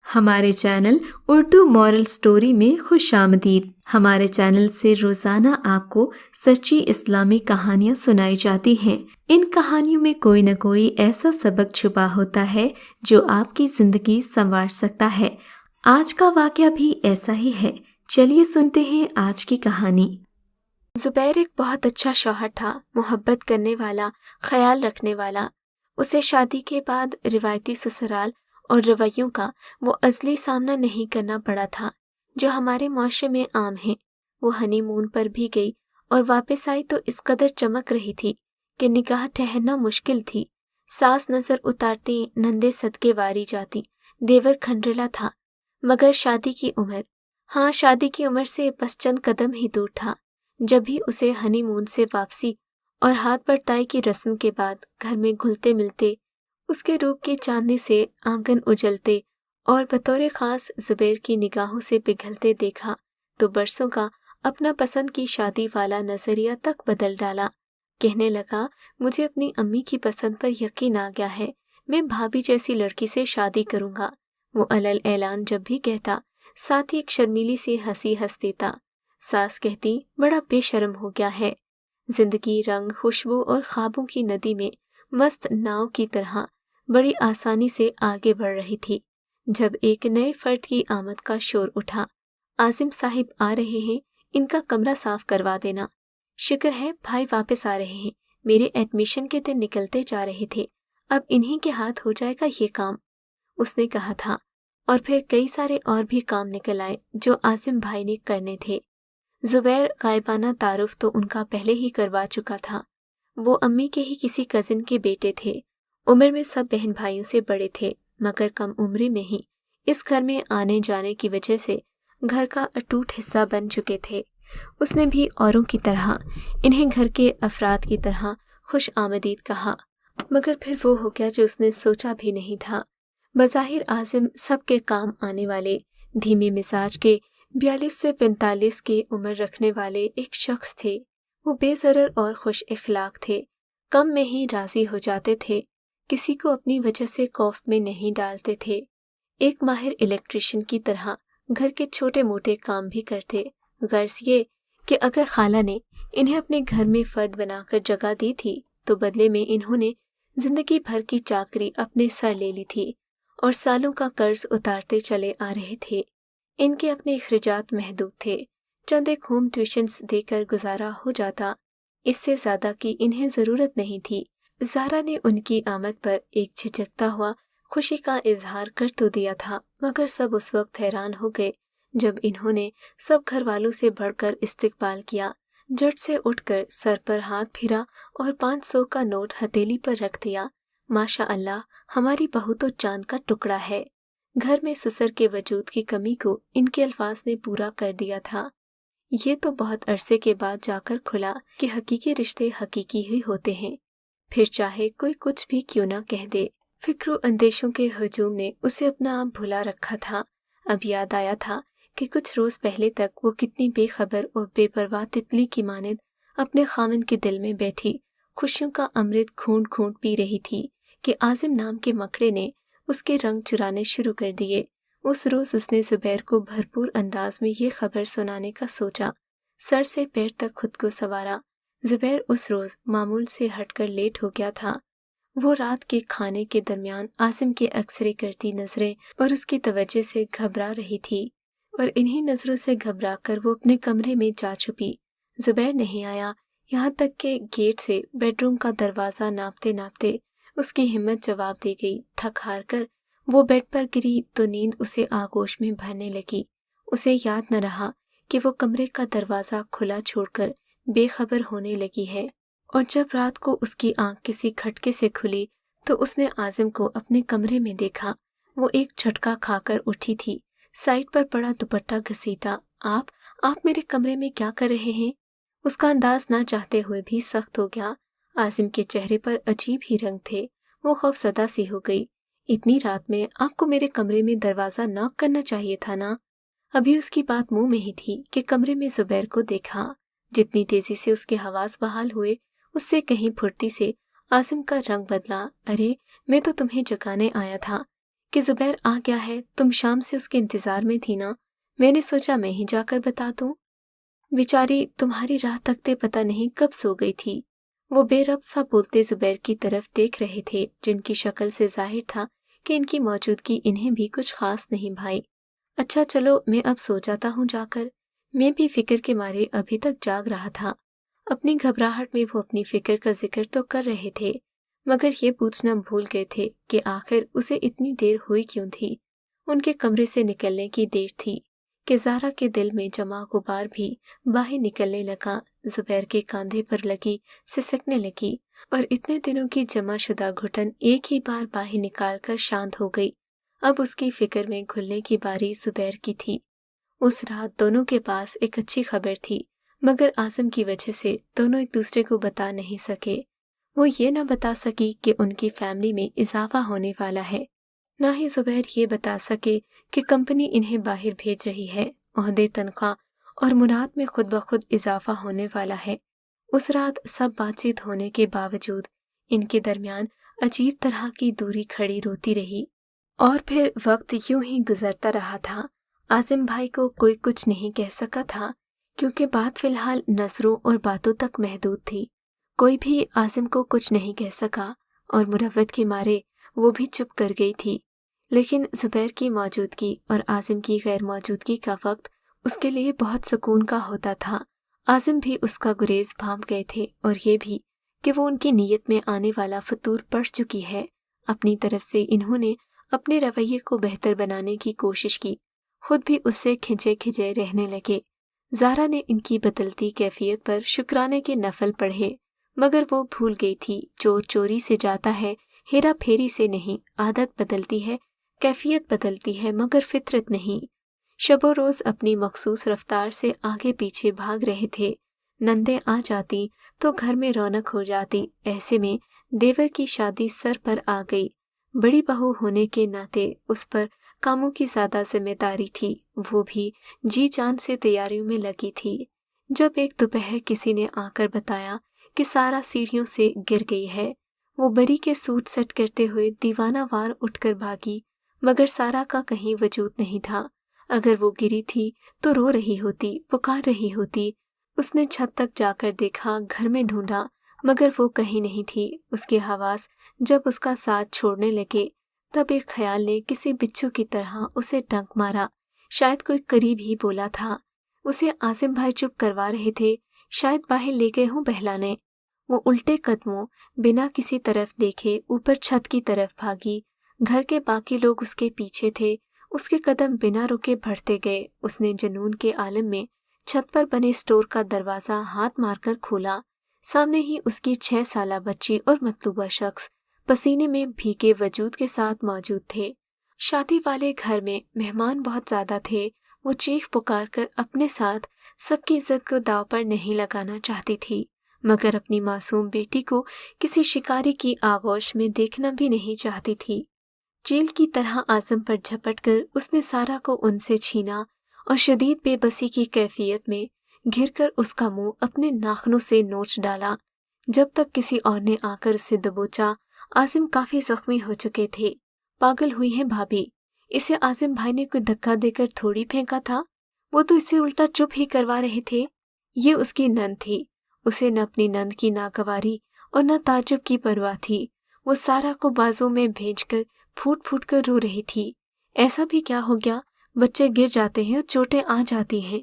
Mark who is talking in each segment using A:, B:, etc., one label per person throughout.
A: ہمارے channel Urdu moral story میں خوش آمدید۔ ہمارے چینل سے روزانہ آپ کو سچی اسلامی کہانیاں سنائی جاتی ہیں۔ ان کہانیوں میں کوئی نہ کوئی ایسا سبق چھپا ہوتا ہے جو آپ کی زندگی سنوار سکتا ہے۔ آج کا واقعہ بھی ایسا ہی ہے۔ چلیے سنتے ہیں آج کی کہانی۔ زبیر ایک بہت اچھا شوہر تھا، محبت کرنے والا، خیال رکھنے والا۔ اسے شادی کے بعد روایتی سسرال اور رویوں کا وہ ازلی سامنا نہیں کرنا پڑا تھا جو ہمارے معاشرے میں عام ہیں۔ وہ ہنی مون پر بھی گئی اور واپس آئی تو اس قدر چمک رہی تھی کہ نگاہ ٹھہرنا مشکل تھی۔ ساس نظر اتارتی نندے صدقے واری جاتی، دیور کھنڈرلا تھا، مگر شادی کی عمر سے بس چند قدم ہی دور تھا جب بھی اسے ہنی مون سے واپسی اور ہاتھ پر تائی کی رسم کے بعد گھر میں گھلتے ملتے اس کے روپ کی چاندنی سے آنگن اجلتے اور بطور خاص زبیر کی نگاہوں سے پگھلتے دیکھا تو برسوں کا اپنا پسند کی شادی والا نظریہ تک بدل ڈالا۔ کہنے لگا، مجھے اپنی امی کی پسند پر یقین آ گیا ہے، میں بھابھی جیسی لڑکی سے شادی کروں گا۔ وہ علل اعلان جب بھی کہتا، ساتھ ہی ایک شرمیلی سی ہنسی ہنس دیتا۔ ساس کہتی، بڑا بے شرم ہو گیا ہے۔ زندگی رنگ، خوشبو اور خوابوں کی ندی میں مست ناؤ کی طرح بڑی آسانی سے آگے بڑھ رہی تھی جب ایک نئے فرد کی آمد کا شور اٹھا۔ عازم صاحب آ رہے ہیں، ان کا کمرہ صاف کروا دینا۔ شکر ہے بھائی واپس آ رہے ہیں، میرے ایڈمیشن کے دن نکلتے جا رہے تھے، اب انہی کے ہاتھ ہو جائے گا یہ کام، اس نے کہا تھا۔ اور پھر کئی سارے اور بھی کام نکل آئے جو عازم بھائی نے کرنے تھے۔ زبیر غائبانہ تعارف تو ان کا پہلے ہی کروا چکا تھا۔ وہ امی کے ہی کسی کزن کے بیٹے تھے، عمر میں سب بہن بھائیوں سے بڑے تھے، مگر کم عمری میں ہی اس گھر میں آنے جانے کی وجہ سے گھر کا اٹوٹ حصہ بن چکے تھے۔ اس نے بھی اوروں کی طرح انہیں گھر کے افراد کی طرح خوش آمدید کہا، مگر پھر وہ ہو گیا جو اس نے سوچا بھی نہیں تھا۔ بظاہر عازم سب کے کام آنے والے، دھیمے مزاج کے 42 سے 45 کی عمر رکھنے والے ایک شخص تھے۔ وہ بے ضرر اور خوش اخلاق تھے، کم میں ہی راضی ہو جاتے تھے، کسی کو اپنی وجہ سے خوف میں نہیں ڈالتے تھے۔ ایک ماہر الیکٹریشین کی طرح گھر کے چھوٹے موٹے کام بھی کرتے، غرض یہ کہ اگر خالہ نے انہیں اپنے گھر میں فرد بنا کر جگہ دی تھی تو بدلے میں انہوں نے زندگی بھر کی چاکری اپنے سر لے لی تھی اور سالوں کا قرض اتارتے چلے آ رہے تھے۔ ان کے اپنے اخراجات محدود تھے، چند ایک ہوم ٹیوشنز دے کر گزارا ہو جاتا، اس سے زیادہ کی انہیں ضرورت نہیں تھی۔ زہرا نے ان کی آمد پر ایک جھجکتا ہوا خوشی کا اظہار کر تو دیا تھا، مگر سب اس وقت حیران ہو گئے جب انہوں نے سب گھر والوں سے بڑھ کر استقبال کیا۔ جھٹ سے اٹھ کر سر پر ہاتھ پھرا اور 500 کا نوٹ ہتھیلی پر رکھ دیا۔ ماشاء اللہ، ہماری بہو تو چاند کا ٹکڑا ہے۔ گھر میں سسر کے وجود کی کمی کو ان کے الفاظ نے پورا کر دیا تھا۔ یہ تو بہت عرصے کے بعد جا کر کھلا کہ حقیقی رشتے حقیقی ہی ہوتے ہیں، پھر چاہے کوئی کچھ بھی کیوں نہ کہہ دے۔ فکر و اندیشوں کے ہجوم نے اسے اپنا آپ بھلا رکھا تھا۔ اب یاد آیا تھا کہ کچھ روز پہلے تک وہ کتنی بے خبر اور بے پرواہ تتلی کی مانند اپنے خاوند کے دل میں بیٹھی خوشیوں کا امرت گھونٹ گھونٹ پی رہی تھی کہ عازم نام کے مکڑے نے اس کے رنگ چرانے شروع کر دیے۔ اس روز اس نے زبیر کو بھرپور انداز میں یہ خبر سنانے کا سوچا، سر سے پیر تک خود کو سنوارا۔ زبیر اس روز معمول سے ہٹ کر لیٹ ہو گیا تھا۔ وہ رات کے کھانے کے درمیان عازم کے اکسرے کرتی نظریں اور اس کی توجہ سے گھبرا رہی تھی، اور انہی نظروں سے گھبرا کر وہ اپنے کمرے میں جا چھپی۔ زبیر نہیں آیا، یہاں تک کہ گیٹ سے بیڈ روم کا دروازہ ناپتے ناپتے اس کی ہمت جواب دے گئی۔ تھک ہار کر وہ بیڈ پر گری تو نیند اسے آغوش میں بھرنے لگی۔ اسے یاد نہ رہا کہ وہ کمرے کا دروازہ کھلا چھوڑ کر بے خبر ہونے لگی ہے، اور جب رات کو اس کی آنکھ کسی کھٹکے سے کھلی تو اس نے عازم کو اپنے کمرے میں دیکھا۔ وہ ایک جھٹکا کھا کر اٹھی تھی، سائڈ پر پڑا دوپٹہ گھسیٹا۔ آپ میرے کمرے میں کیا کر رہے ہیں؟ اس کا انداز نہ چاہتے ہوئے بھی سخت ہو گیا۔ عازم کے چہرے پر عجیب ہی رنگ تھے۔ وہ خوفزدہ سی ہو گئی۔ اتنی رات میں آپ کو میرے کمرے میں دروازہ ناک کرنا چاہیے تھا نا؟ ابھی اس کی بات منہ میں ہی تھی کہ کمرے میں زبیر کو دیکھا۔ جتنی تیزی سے اس کے حواس بحال ہوئے، اس سے کہیں پھرتی سے عازم کا رنگ بدلا۔ ارے میں تو تمہیں جگانے آیا تھا، کہ زبیر آ گیا ہے، تم شام سے اس کے انتظار میں تھی نا، میں نے سوچا میں ہی جا کر بتا دوں۔ بیچاری تمہاری راہ تکتے پتہ نہیں کب سو گئی تھی۔ وہ بے ربط سا بولتے زبیر کی طرف دیکھ رہے تھے، جن کی شکل سے ظاہر تھا کہ ان کی موجودگی انہیں بھی کچھ خاص نہیں بھائی۔ اچھا چلو میں اب سو جاتا ہوں جا کر، میں بھی فکر کے مارے ابھی تک جاگ رہا تھا۔ اپنی گھبراہٹ میں وہ اپنی فکر کا ذکر تو کر رہے تھے، مگر یہ پوچھنا بھول گئے تھے کہ آخر اسے اتنی دیر ہوئی کیوں تھی۔ ان کے کمرے سے نکلنے کی دیر تھی کہ زہرا کے دل میں جمع غبار بھی باہر نکلنے لگا، زبیر کے کاندھے پر لگی سسکنے لگی، اور اتنے دنوں کی جمع شدہ گھٹن ایک ہی بار باہر نکال کر شانت ہو گئی۔ اب اس کی فکر میں گھلنے کی باری زبیر کی تھی۔ اس رات دونوں کے پاس ایک اچھی خبر تھی، مگر عاصم کی وجہ سے دونوں ایک دوسرے کو بتا نہیں سکے۔ وہ یہ نہ بتا سکی کہ ان کی فیملی میں اضافہ ہونے والا ہے، نہ ہی زبیر یہ بتا سکے کہ کمپنی انہیں باہر بھیج رہی ہے، عہدے، تنخواہ اور مناد میں خود بخود اضافہ ہونے والا ہے۔ اس رات سب بات چیت ہونے کے باوجود ان کے درمیان عجیب طرح کی دوری کھڑی روتی رہی، اور پھر وقت یوں ہی گزرتا رہا تھا۔ عاصم بھائی کو کوئی کچھ نہیں کہہ سکا تھا، کیونکہ بات فی الحال نظروں اور باتوں تک محدود تھی۔ کوئی بھی عاصم کو کچھ نہیں کہہ سکا، اور مروت کے مارے وہ بھی چپ کر گئی تھی۔ لیکن زبیر کی موجودگی اور عاصم کی غیر موجودگی کا وقت اس کے لیے بہت سکون کا ہوتا تھا۔ عاصم بھی اس کا گریز بھانپ گئے تھے، اور یہ بھی کہ وہ ان کی نیت میں آنے والا فطور پڑ چکی ہے۔ اپنی طرف سے انہوں نے اپنے رویے کو بہتر بنانے کی کوشش کی، خود بھی اس سے کھنچے کھنچے رہنے لگے۔ زہرا نے ان کی بدلتی کیفیت پر شکرانے کے نفل پڑھے، مگر وہ بھول گئی تھی چور چوری سے جاتا ہے، ہیرا پھیری سے نہیں۔ عادت بدلتی ہے، کیفیت بدلتی ہے، مگر فطرت نہیں۔ شب و روز اپنی مخصوص رفتار سے آگے پیچھے بھاگ رہے تھے۔ نندیں آ جاتی تو گھر میں رونق ہو جاتی۔ ایسے میں دیور کی شادی سر پر آ گئی۔ بڑی بہو ہونے کے ناطے اس پر کاموں کی زیادہ ذمہ داری تھی، وہ بھی جی جان سے تیاریوں میں لگی تھی۔ جب ایک دوپہر کسی نے آ کر بتایا کہ سارا سیڑھیوں سے گر گئی ہے، وہ بری کے سوٹ سیٹ کرتے ہوئے دیوانہ وار اٹھ کر بھاگی، مگر سارا کا کہیں وجود نہیں تھا۔ اگر وہ گری تھی تو رو رہی ہوتی، پکار رہی ہوتی۔ اس نے چھت تک جا کر دیکھا، گھر میں ڈھونڈا، مگر وہ کہیں نہیں تھی۔ اس کے حواس جب اس کا ساتھ چھوڑنے لگے، تب ایک خیال نے کسی بچھو کی طرح اسے ڈنک مارا۔ شاید کوئی قریب ہی بولا تھا۔ اسے عاصم بھائی چپ کروا رہے تھے، شاید باہر لے گئے ہوں بہلانے۔ وہ الٹے قدموں بنا کسی طرف دیکھے اوپر چھت کی طرف بھاگی۔ گھر کے باقی لوگ اس کے پیچھے تھے، اس کے قدم بنا رکے بڑھتے گئے۔ اس نے جنون کے عالم میں چھت پر بنے اسٹور کا دروازہ ہاتھ مار کر کھولا۔ سامنے ہی اس کی 6 سالہ بچی اور مطلوبہ شخص پسینے میں بھیگے وجود کے ساتھ موجود تھے۔ شادی والے گھر میں مہمان بہت زیادہ تھے۔ وہ چیخ پکار کر اپنے ساتھ سب کی عزت کو داؤ پر نہیں لگانا چاہتی تھی، مگر اپنی معصوم بیٹی کو کسی شکاری کی آغوش میں دیکھنا بھی نہیں چاہتی تھی۔ چیل کی طرح عاصم پر جھپٹ کر اس نے سارا کو ان سے چھینا، اور شدید بے بسی کی کیفیت میں گھر کر اس کا منہ اپنے ناخنوں سے نوچ ڈالا۔ جب تک کسی اور نے آ کر اسے دبوچا، عاصم کافی زخمی ہو چکے تھے۔ پاگل ہوئی ہیں بھابھی، اسے عاصم بھائی نے کوئی دھکا دے کر تھوڑی پھینکا تھا، وہ تو اسے الٹا چپ ہی کروا رہے تھے۔ یہ اس کی نند تھی، اسے نہ اپنی نند کی ناگواری اور نہ تعجب کی پرواہ تھی۔ وہ سارا کو بازوں میں بھیج کر پھوٹ پھوٹ کر رو رہی تھی۔ ایسا بھی کیا ہو گیا، بچے گر جاتے ہیں اور چوٹیں آ جاتی ہیں۔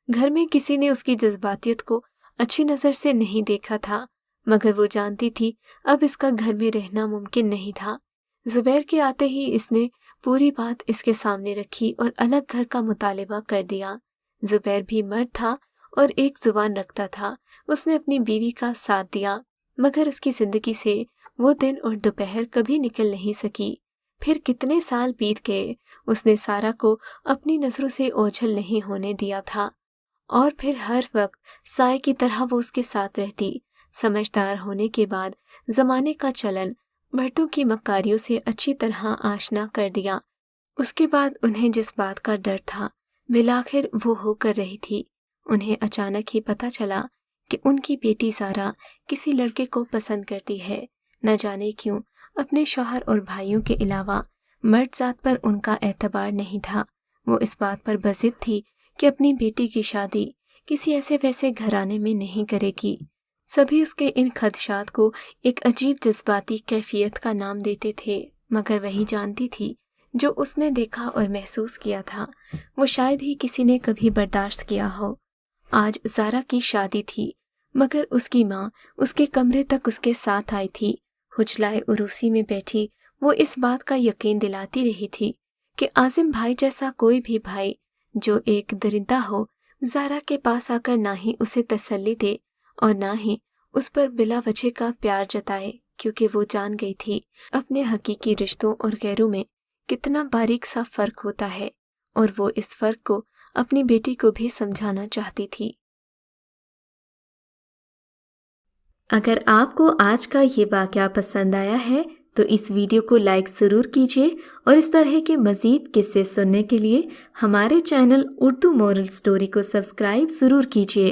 A: گھر میں کسی نے اس کی جذباتیت کو اچھی نظر سے نہیں دیکھا تھا، مگر وہ جانتی تھی اب اس کا گھر میں رہنا ممکن نہیں تھا۔ زبیر کے آتے ہی اس نے پوری بات اس کے سامنے رکھی اور الگ گھر کا مطالبہ کر دیا۔ زبیر بھی مرد تھا اور ایک زبان رکھتا تھا۔ اس نے اپنی بیوی کا ساتھ دیا، مگر اس کی زندگی سے وہ دن اور دوپہر کبھی نکل نہیں سکی۔ پھر کتنے سال بیت گئے، اس نے سارا کو اپنی نظروں سے اوجھل نہیں ہونے دیا تھا، اور پھر ہر وقت سائے کی طرح وہ اس کے ساتھ رہتی۔ سمجھدار ہونے کے بعد زمانے کا چلن مردوں کی مکاریوں سے اچھی طرح آشنا کر دیا۔ اس کے بعد انہیں جس بات کا ڈر تھا بالآخر وہ ہو کر رہی تھی۔ انہیں اچانک ہی پتہ چلا کہ ان کی بیٹی زارا کسی لڑکے کو پسند کرتی ہے۔ نہ جانے کیوں اپنے شوہر اور بھائیوں کے علاوہ مرد ذات پر ان کا اعتبار نہیں تھا۔ وہ اس بات پر بضد تھی کہ اپنی بیٹی کی شادی کسی ایسے ویسے گھرانے میں نہیں کرے گی۔ سبھی اس کے ان خدشات کو ایک عجیب جذباتی کیفیت کا نام دیتے تھے، مگر وہی جانتی تھی جو اس نے دیکھا اور محسوس کیا تھا وہ شاید ہی کسی نے کبھی برداشت کیا ہو۔ آج زارا کی شادی تھی، مگر اس کی ماں اس کے کمرے تک اس کے ساتھ آئی تھی۔ حجلائے عروسی میں بیٹھی وہ اس بات کا یقین دلاتی رہی تھی کہ عازم بھائی جیسا کوئی بھی بھائی جو ایک درندہ ہو زارا کے پاس آ کر نہ ہی اسے تسلی دے اور نہ ہی اس پر بلا وجہ کا پیار جتائے، کیونکہ وہ جان گئی تھی اپنے حقیقی رشتوں اور غیروں میں کتنا باریک سا فرق ہوتا ہے، اور وہ اس فرق کو اپنی بیٹی کو بھی سمجھانا چاہتی تھی۔ اگر آپ کو آج کا یہ واقعہ پسند آیا ہے تو اس ویڈیو کو لائک ضرور کیجیے، اور اس طرح کے مزید قصے سننے کے لیے ہمارے چینل اردو مورل سٹوری کو سبسکرائب ضرور کیجیے۔